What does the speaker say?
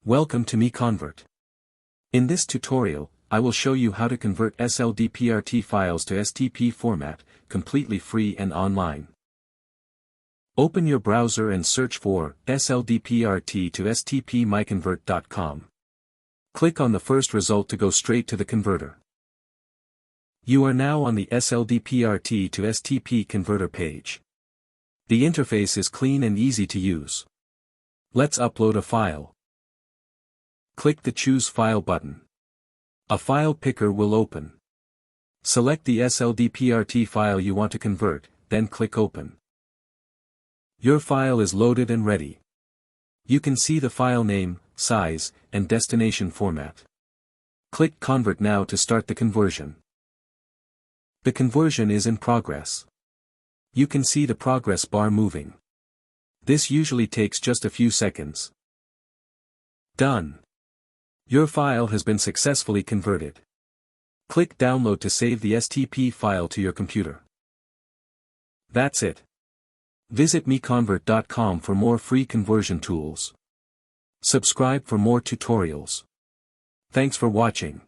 Welcome to MiConvert. In this tutorial, I will show you how to convert SLDPRT files to STP format, completely free and online. Open your browser and search for SLDPRT to STP MiConvert.com. Click on the first result to go straight to the converter. You are now on the SLDPRT to STP converter page. The interface is clean and easy to use. Let's upload a file. Click the Choose File button. A file picker will open. Select the SLDPRT file you want to convert, then click Open. Your file is loaded and ready. You can see the file name, size, and destination format. Click Convert now to start the conversion. The conversion is in progress. You can see the progress bar moving. This usually takes just a few seconds. Done. Your file has been successfully converted. Click Download to save the STP file to your computer. That's it. Visit MiConvert.com for more free conversion tools. Subscribe for more tutorials. Thanks for watching.